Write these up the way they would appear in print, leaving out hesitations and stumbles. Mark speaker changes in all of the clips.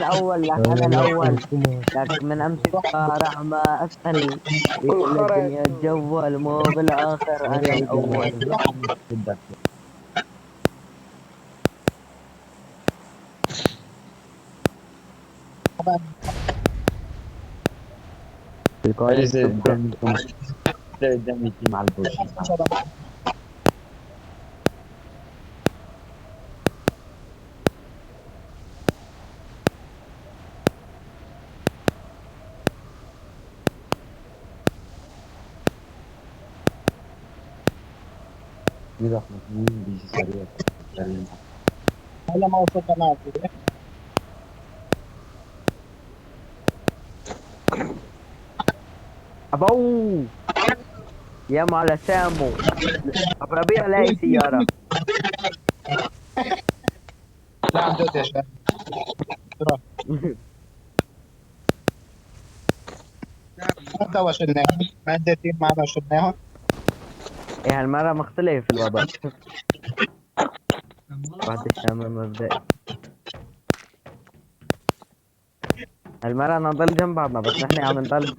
Speaker 1: الأول لك أنا الأول لك من أمس الشارع ما أسأل بيقول
Speaker 2: انخرط.
Speaker 1: الدنيا تجول مو بالآخر أنا الأول. الكواليس
Speaker 3: عايز
Speaker 1: تبقى
Speaker 3: قدام يجي مع البوشي. كده احنا مين بيجي سريع سريع.
Speaker 2: هلا ما وصلنا معك.
Speaker 1: أبو يا على سامو أبربيع لاقي سيارة.
Speaker 2: لا عن جد يا شباب. ما توا شلناهم، ما اديتين معنا شلناهم.
Speaker 1: إيه هالمرة مختلف في الوضع. واحد الشامل مبدئي. هالمرة نضل جنب بعضنا بس نحن عم نضل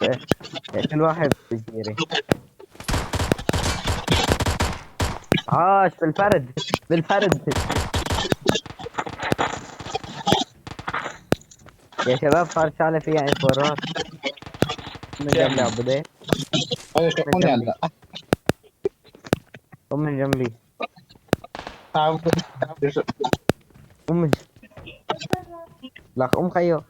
Speaker 1: كل واحد بجزيرة. عاش بالفرد بالفرد. يا شباب صار شغلة فيها انفورات. من جنبي عبودي.
Speaker 2: هذا
Speaker 1: من
Speaker 2: شوفوني
Speaker 1: جنبي.
Speaker 2: هلا.
Speaker 1: قم من جنبي.
Speaker 2: تعال.
Speaker 1: قم من لا قم خيو.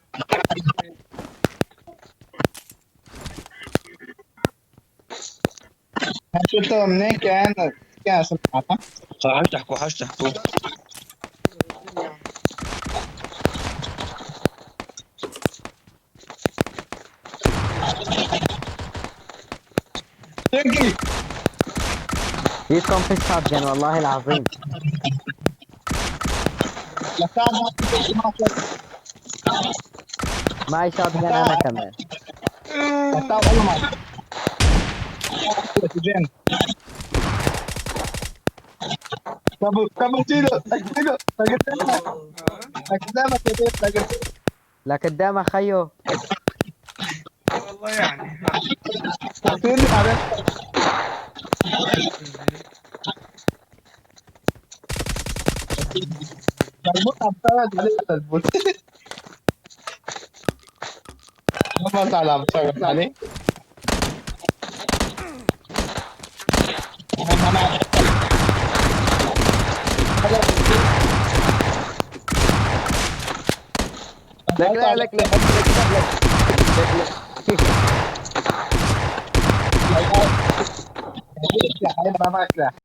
Speaker 2: شفت منين كان سمعنا.
Speaker 3: صراحة تحكوا حاج تحكوا.
Speaker 2: تركي.
Speaker 1: فيكم في الشاتجن والله العظيم.
Speaker 2: لسان
Speaker 1: معي شاتجن انا
Speaker 2: لسان
Speaker 1: كمان.
Speaker 2: لسان والله ما سجن. كابتشينو كابتشينو قدامك يا بيت.
Speaker 1: لا قدامك خيو.
Speaker 4: والله يعني
Speaker 2: فين على المتعة بتاعت عليه البوت. ما تعالى بتفرج عليه.
Speaker 1: لك لا لك لك لك.
Speaker 2: يا حبيبي ما معك سلاح.